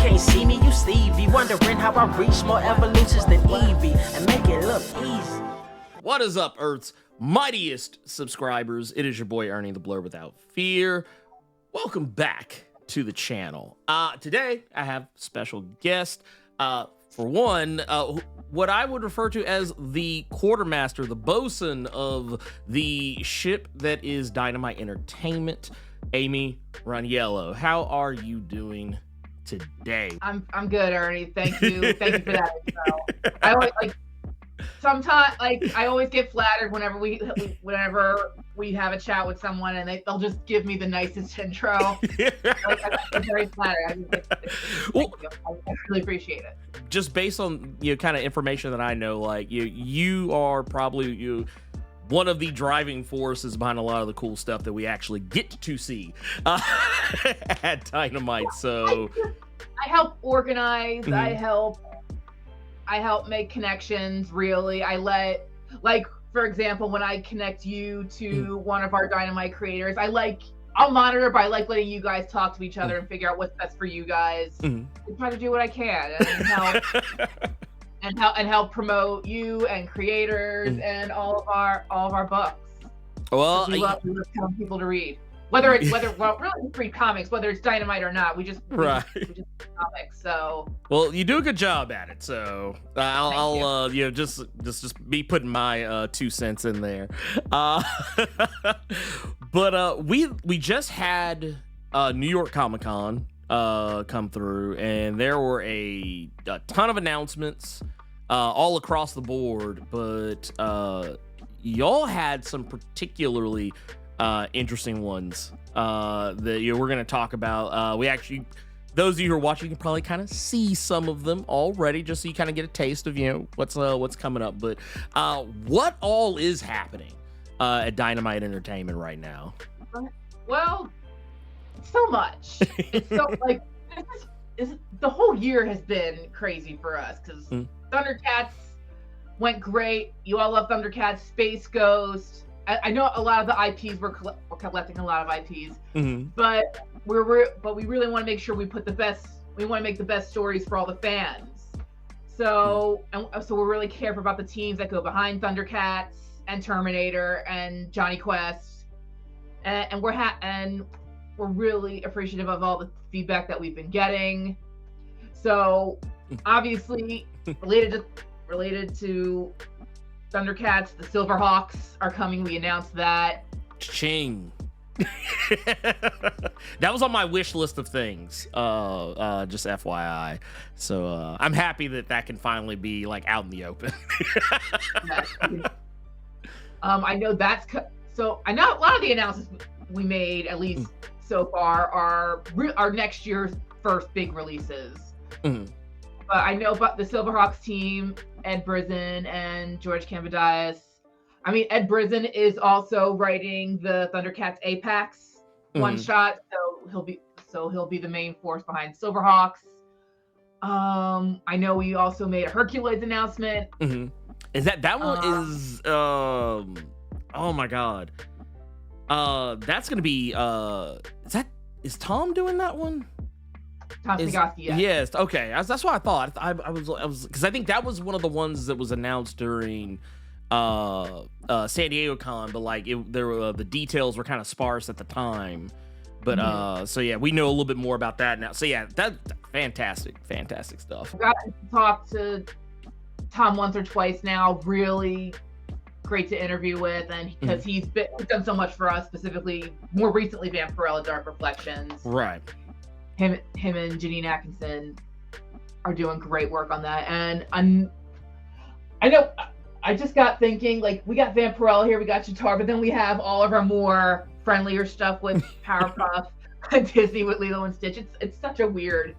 can't see me, you Stevie. Wondering how I reach more evolutions than Eevee and make it look easy. What is up, Earth's mightiest subscribers? It is your boy Ernie the Blerd without fear. Welcome back to the channel. Today I have special guest. For one, what I would refer to as the quartermaster, the bosun of the ship that is Dynamite Entertainment, Amy Raniello. How are you doing today? I'm good, Ernie. Thank you for that. So, I always sometimes I always get flattered whenever we have a chat with someone and they'll just give me the nicest intro. I'm very flattered. I really appreciate it. Just based on kind of information that I know, like you are probably one of the driving forces behind a lot of the cool stuff that we actually get to see at Dynamite. So I help organize. Mm-hmm. I help make connections. Really, for example, when I connect you to one of our Dynamite creators, I'll monitor, but I like letting you guys talk to each other and figure out what's best for you guys. I try to do what I can and help promote you and creators and all of our books. Well, we love telling people to read, whether really read comics, whether it's Dynamite or not. We just read comics. So well, you do a good job at it. So I'll just be putting my 2 cents in there. But we just had New York Comic-Con come through, and there were a ton of announcements all across the board, but y'all had some particularly interesting ones that we're going to talk about. We actually, those of you who are watching, can probably kind of see some of them already, just so you kind of get a taste of what's coming up. But what all is happening at Dynamite Entertainment right now? Well, so much. It's so the whole year has been crazy for us because Thundercats went great. You all love Thundercats. Space Ghost. I know a lot of the IPs we're collecting a lot of IPs, but we really want to make sure we put the best. We want to make the best stories for all the fans. So we're really careful about the teams that go behind Thundercats and Terminator and Johnny Quest, and we're really appreciative of all the feedback that we've been getting. So obviously related to Thundercats, the Silverhawks are coming. We announced that. Ching. That was on my wish list of things. Just FYI. So I'm happy that can finally be out in the open. I know I know a lot of the announcements we made, at least so far, are next year's first big releases. But I know about the Silverhawks team, Ed Brisson and George Cambadias. I mean, Ed Brisson is also writing the Thundercats Apex one shot, so he'll be the main force behind Silverhawks. I know we also made a Hercules announcement. Is that one is oh my god. That's gonna be is Tom doing that one? Tom Segoski, yeah. Yes, okay. That's what I thought. I was because I think that was one of the ones that was announced during San Diego Con, but there were the details were kind of sparse at the time. But so yeah, we know a little bit more about that now. So yeah, that's fantastic stuff. I got to talk to Tom once or twice now. Really great to interview with, and because he's done so much for us, specifically more recently Vampirella Dark Reflections. Right. Him and Janine Atkinson are doing great work on that. And I know I just got thinking, we got Vampirella here, we got Chitauri, but then we have all of our more friendlier stuff with Powerpuff and Disney with Lilo and Stitch. It's such a weird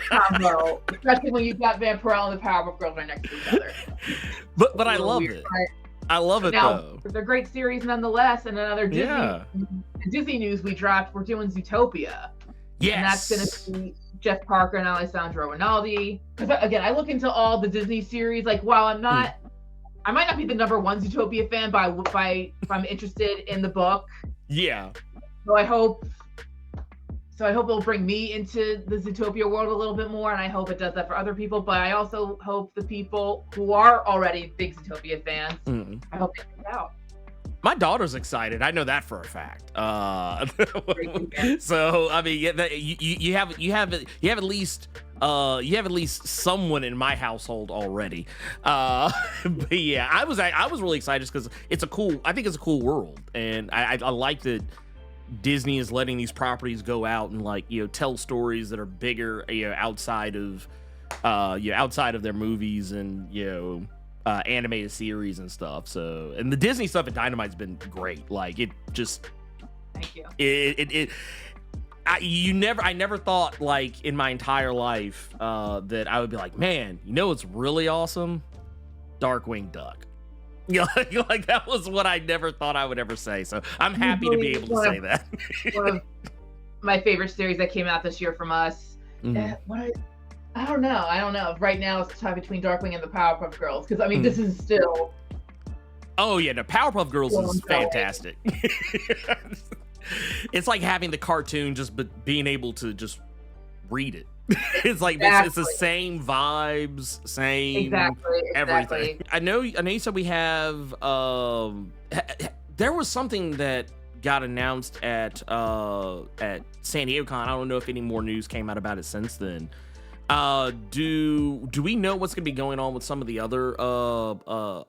combo, especially when you've got Vampirella and the Powerpuff Girls right next to each other. But I love it. I love it though. They're great series nonetheless. And another Disney news we dropped, we're doing Zootopia. Yes. And that's going to be Jeff Parker and Alessandro Rinaldi. Because again, I look into all the Disney series. While I might not be the number one Zootopia fan, but if I'm interested in the book. Yeah. So I hope So I hope it'll bring me into the Zootopia world a little bit more, and I hope it does that for other people. But I also hope the people who are already big Zootopia fans, I hope they check it out. My daughter's excited. I know that for a fact. So I mean, you have at least someone in my household already. But yeah, I was really excited just because I think it's a cool world, and I like that Disney is letting these properties go out and like, you know, tell stories that are bigger, you know, outside of their movies and, you know, animated series and stuff. So, and the Disney stuff at Dynamite's been great. Like, it just, thank you. I never thought, like, in my entire life that I would be like, man, you know what's really awesome? Darkwing Duck. You know, like that was what I never thought I would ever say. So I'm happy to be able to say that. One of my favorite series that came out this year from us. I don't know. Right now it's a tie between Darkwing and the Powerpuff Girls, because I mean this is still. Oh yeah, the Powerpuff Girls is fantastic. It's like having the cartoon, but being able to just read it. It's like it's the same vibes, same everything. I know you said we have there was something that got announced at San Diego Con. I don't know if any more news came out about it since then. Do we know what's gonna be going on with some of the other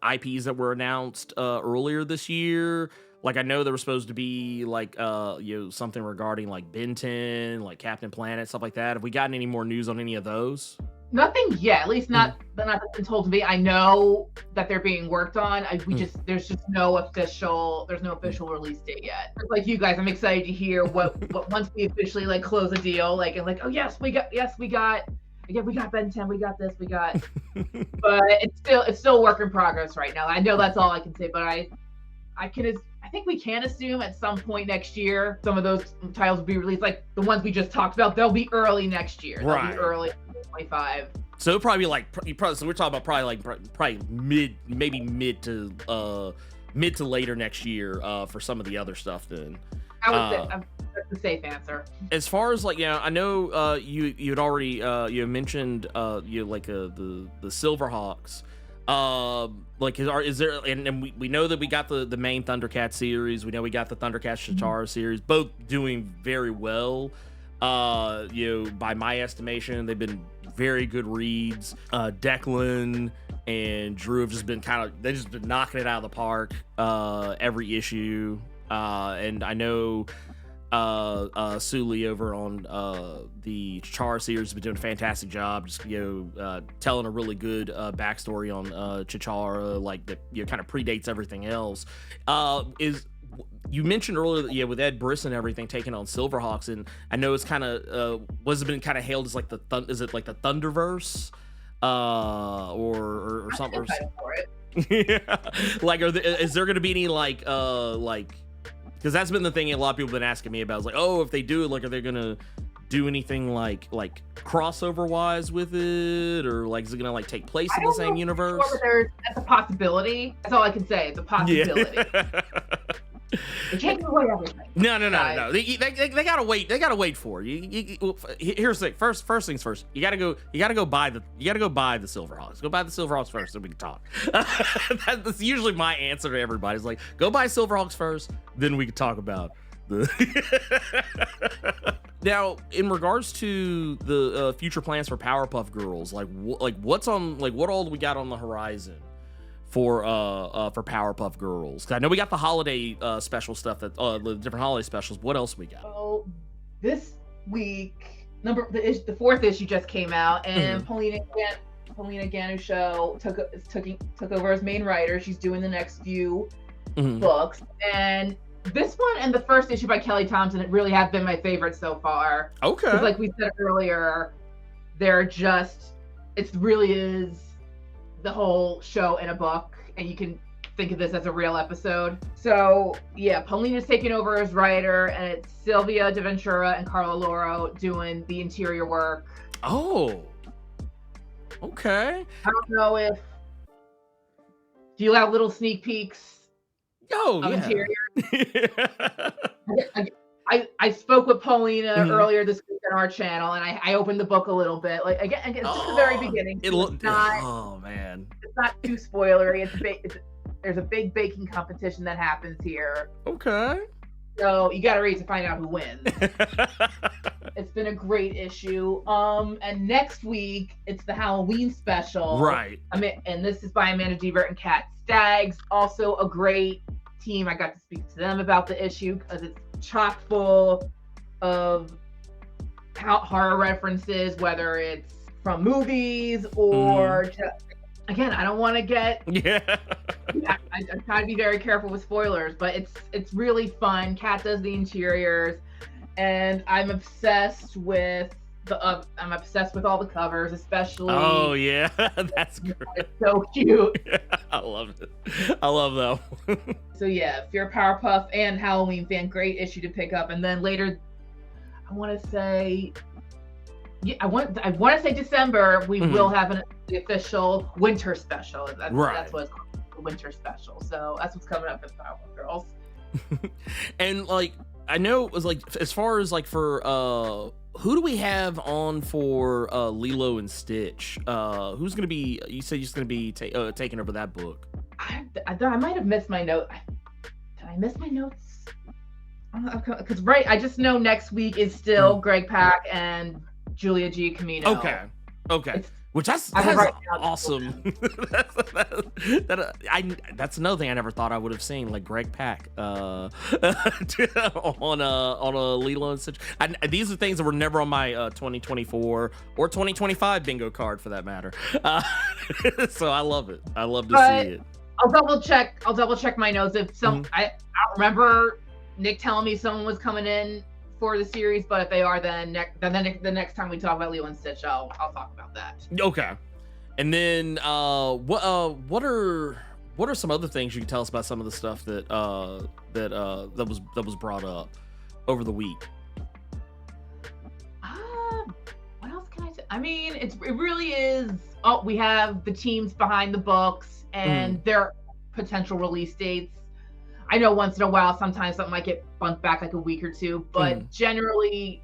IPs that were announced earlier this year? Like, I know there was supposed to be like something regarding like Ben 10, like Captain Planet, stuff like that. Have we gotten any more news on any of those? Nothing yet, at least not that's been told to me. I know that they're being worked on. There's just no official release date yet. Like you guys, I'm excited to hear what once we officially like close a deal, like, and like, oh yes, we got Ben 10, we got this, we got. But it's still work in progress right now. I know that's all I can say, but I think we can assume at some point next year some of those titles will be released. Like the ones we just talked about, they'll be early next year. They'll be early 2025. So it'll probably be so we're talking about probably mid to later next year for some of the other stuff then. I would say that's the safe answer. As far as like, yeah, I know you had already you mentioned the Silverhawks. Like is there and we know that we got the main Thundercat series. We know we got the Thundercats Chitara series, both doing very well. By my estimation, they've been very good reads. Declan and Drew have just been been knocking it out of the park every issue. And I know Sully over on the Char series has been doing a fantastic job, just telling a really good backstory on Chitara, like that kind of predates everything else. You mentioned earlier that with Ed Briss and everything taking on Silverhawks, and I know it's kind of was been kind of hailed as like is it like the Thunderverse or something? For it. Yeah, like is there going to be any like because that's been the thing a lot of people have been asking me about. Is like, oh, if they do it, like, are they gonna do anything like crossover wise with it, or like is it gonna like take place in the same universe? That's a possibility. That's all I can say. It's a possibility. Yeah. They can't give away everything. No. They gotta wait. They gotta wait for it. Here's the thing. First things first. You gotta go buy the Silverhawks. Go buy the Silverhawks first, then we can talk. That's usually my answer to everybody. It's like, go buy Silverhawks first, then we can talk about the. Now, in regards to the future plans for Powerpuff Girls, what all do we got on the horizon for Powerpuff Girls? 'Cause I know we got the holiday special stuff, that the different holiday specials. What else we got? So this week, the fourth issue just came out, and Paulina Ganucheau took over as main writer. She's doing the next few books, and this one and the first issue by Kelly Thompson really have been my favorites so far. Okay. Because like we said earlier, it really is the whole show in a book, and you can think of this as a real episode. So yeah, Paulina's taking over as writer, and it's Sylvia DeVentura and Carla Loro doing the interior work. Oh, okay. I don't know if do you have little sneak peeks of interior? I spoke with Paulina Mhm. earlier this week on our channel, and I opened the book a little bit. Like again, it's just the very beginning. It So looked. it's not Oh man. too spoilery. There's a big baking competition that happens here, Okay. so you got to read to find out who wins. It's been a great issue. And next week it's the Halloween special. Right. And this is by Amanda Devert and Kat Staggs. Also a great team. I got to speak to them about the issue because it's chock full of horror references, whether it's from movies or just, again, I don't want to get I try to be very careful with spoilers, but it's really fun. Kat does the interiors, and I'm obsessed with all the covers, especially. Oh yeah, that's great. It's so cute. I love it. I love that one. So yeah, if you're a Powerpuff and Halloween fan, great issue to pick up. And then later, I want to say December, we will have the official winter special. That's what it's called, the winter special. So that's what's coming up with Powerpuff Girls. And like, I know it was like, as far as like for who do we have on for Lilo and Stitch? Who's gonna be? You said he's gonna be taking over that book. I might have missed my note. Did I miss my notes? Because I just know next week is still Greg Pak and Julia Giacomino. Okay. Which that's awesome. That's another thing I never thought I would have seen, like Greg Pak on a Lilo and Stitch. These are things that were never on my 2024 or 2025 bingo card, for that matter. So I love it. I love to see it. I'll double check my notes. If I don't remember Nick telling me someone was coming in for the series, but if they are, then the next time we talk about Lilo and Stitch, I'll talk about that. Okay. And then what are some other things you can tell us about some of the stuff that was brought up over the week? What else can I say? I mean, it really is. Oh, we have the teams behind the books and their potential release dates. I know once in a while, sometimes something might get bumped back like a week or two, but generally,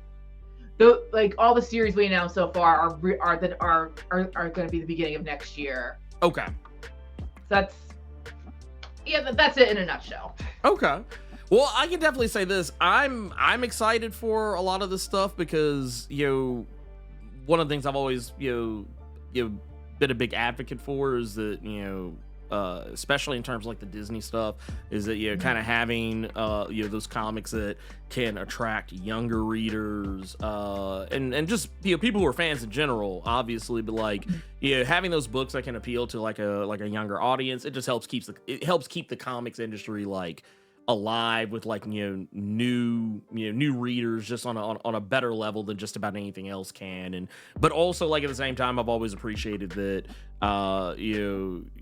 all the series we announced so far are going to be the beginning of next year. Okay. That's it in a nutshell. Okay. Well, I can definitely say this. I'm excited for a lot of this stuff because, one of the things I've always, been a big advocate for is that, especially in terms of like the Disney stuff, is that kind of having those comics that can attract younger readers and just people who are fans in general, obviously, but like having those books that can appeal to like a younger audience, it just helps keep the comics industry like alive with like new readers just on a better level than just about anything else can. But also, like, at the same time, I've always appreciated that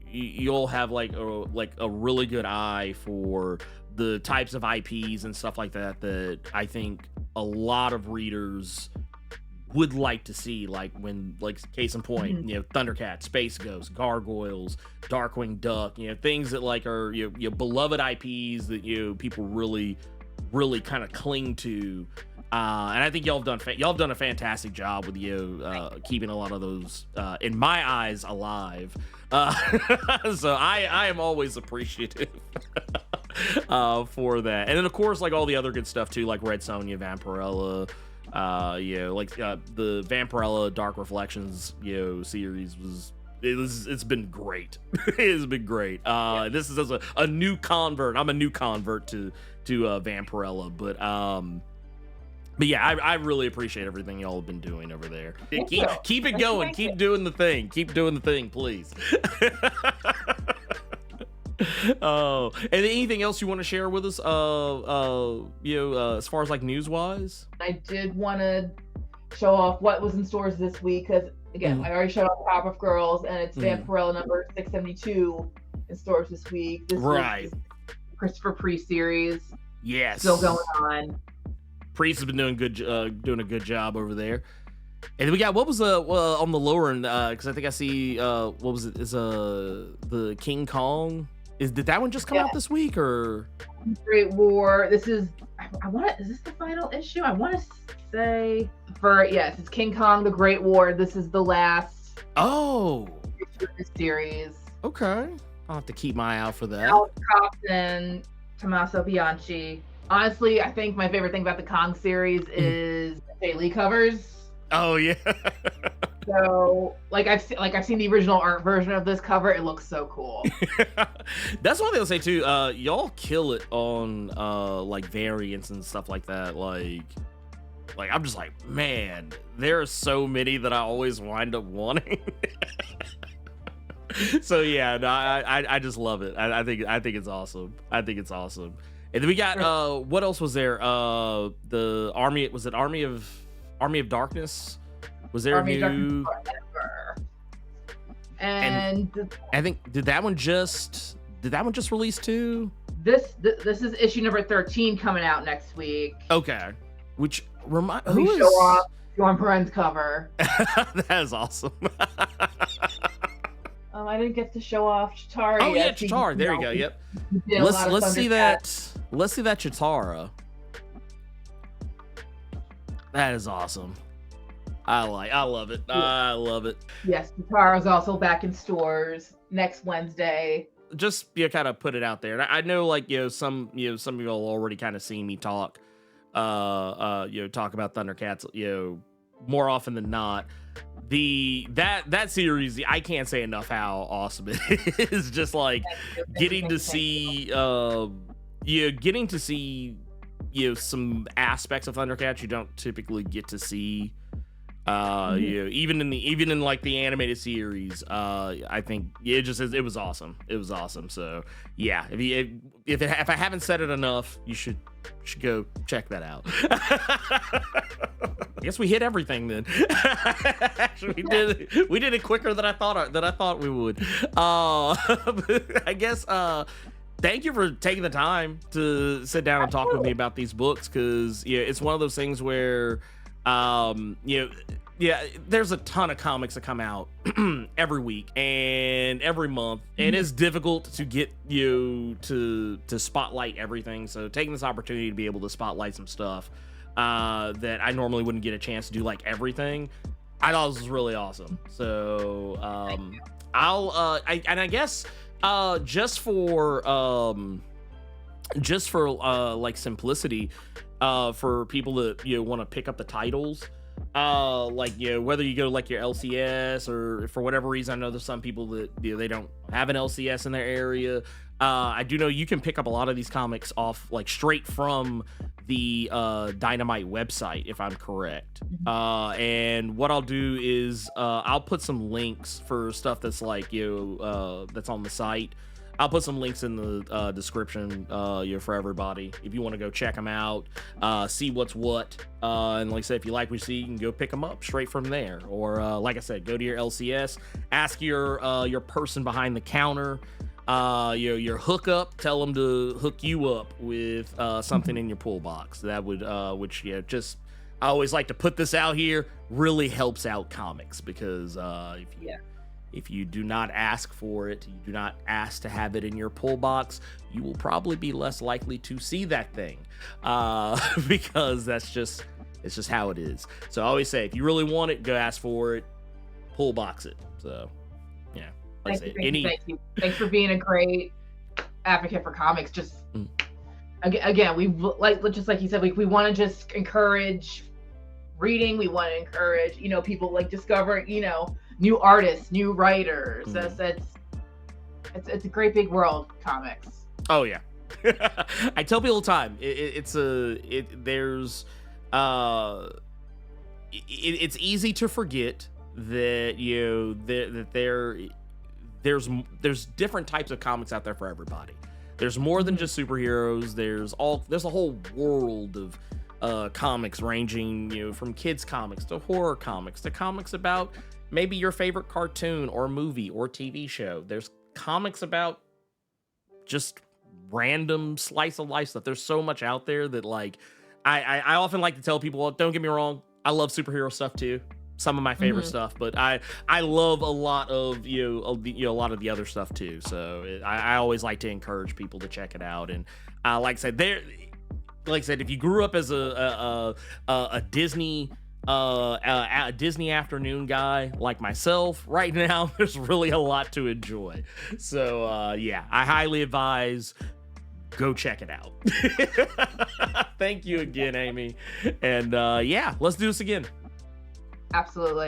you'll have like a really good eye for the types of IPs and stuff like that I think a lot of readers would like to see, like when, like, case in point, Thundercats, Space Ghost, Gargoyles, Darkwing Duck, things that like are beloved IPs that people really kind of cling to. And I think y'all have done a fantastic job with keeping a lot of those in my eyes alive. So I am always appreciative for that. And then of course, like all the other good stuff too, like Red Sonja, Vampirella, the Vampirella Dark Reflections series it's been great. It has been great. This is as a new convert. I'm a new convert to Vampirella, but yeah, I really appreciate everything y'all have been doing over there. Keep it going. Keep doing the thing. Keep doing the thing, please. Oh, and anything else you want to share with us? As far as like news wise, I did want to show off what was in stores this week because again, I already showed off Powerpuff Girls, and it's Vampirella number 672 in stores this week. This is Christopher Priest series. Yes, still going on. Priest has been doing a good job over there. And then we got, what was on the lower end, because I think I see what was it, is the King Kong Did that one just come out this week or? Great War. This is is this the final issue? I want to say yes, it's King Kong the Great War. This is the last issue of the series. Okay. I'll have to keep my eye out for that. Alex Coxon, Tommaso Bianchi. Honestly, I think my favorite thing about the Kong series is Jay Lee covers. Oh yeah. So, I've seen the original art version of this cover. It looks so cool. That's one thing I'll say too. Y'all kill it on variants and stuff like that. Like I'm just like, man, there are so many that I always wind up wanting. So yeah, no, I just love it. I think it's awesome. I think it's awesome. And then we got what else was there? The Army, was it Army of Darkness? Was there Army a new? And I think did that one just release too? This is issue number 13 coming out next week. Okay, which remind who is show off John Perrin's cover. That is awesome. I didn't get to show off Chitara. Oh yeah, Chitara. There you go. Yep. Let's see that. Let's see that Chitara. That is awesome. I love it. Yeah. I love it. Yes, Chitara is also back in stores next Wednesday. Just kind of put it out there. And I know some of y'all already kind of seen me talk talk about Thundercats more often than not. That series, I can't say enough how awesome it is. Just getting to see some aspects of Thundercats you don't typically get to see. Even in the animated series, I think it was awesome. It was awesome. So yeah, if I haven't said it enough, you should go check that out. I guess we hit everything then. Actually, we did it quicker than I thought we would. I guess thank you for taking the time to sit down and talk with me about these books, because it's one of those things where there's a ton of comics that come out every week and every month, and it's difficult to get you to spotlight everything. So taking this opportunity to be able to spotlight some stuff that I normally wouldn't get a chance to do, everything, I thought this was really awesome. So I guess just for simplicity, for people that want to pick up the titles, whether you go your LCS or for whatever reason, I know there's some people that they don't have an LCS in their area. I do know you can pick up a lot of these comics off straight from the Dynamite website, if I'm correct. And what I'll do is I'll put some links for stuff that's that's on the site. I'll put some links in the description for everybody if you want to go check them out, see what's what, and like I said, if you like what you see, you can go pick them up straight from there. Or like I said, go to your LCS, ask your person behind the counter, your hookup, tell them to hook you up with something in your pull box. That would I always like to put this out here, really helps out comics, because if you do not ask for it, you do not ask to have it in your pull box, you will probably be less likely to see that thing, because it's just how it is. So I always say, if you really want it, go ask for it, pull box it. So yeah, thank you. Thanks for being a great advocate for comics. Just again, we just like you said, we want to just encourage reading. We want to encourage people discovering new artists, new writers. It's a great big world, comics. Oh yeah. I tell people all the time, it's easy to forget that there's different types of comics out there for everybody. There's more than just superheroes. There's a whole world of comics, ranging from kids comics to horror comics to comics about maybe your favorite cartoon or movie or TV show. There's comics about just random slice of life stuff. There's so much out there that I often like to tell people, well, don't get me wrong, I love superhero stuff too. some of my favorite stuff, but I love a lot of a lot of the other stuff too. So I always like to encourage people to check it out. And like I said, if you grew up as a Disney a Disney afternoon guy like myself, right now there's really a lot to enjoy. So yeah, I highly advise go check it out. Thank you again, Amy. And yeah, let's do this again. Absolutely.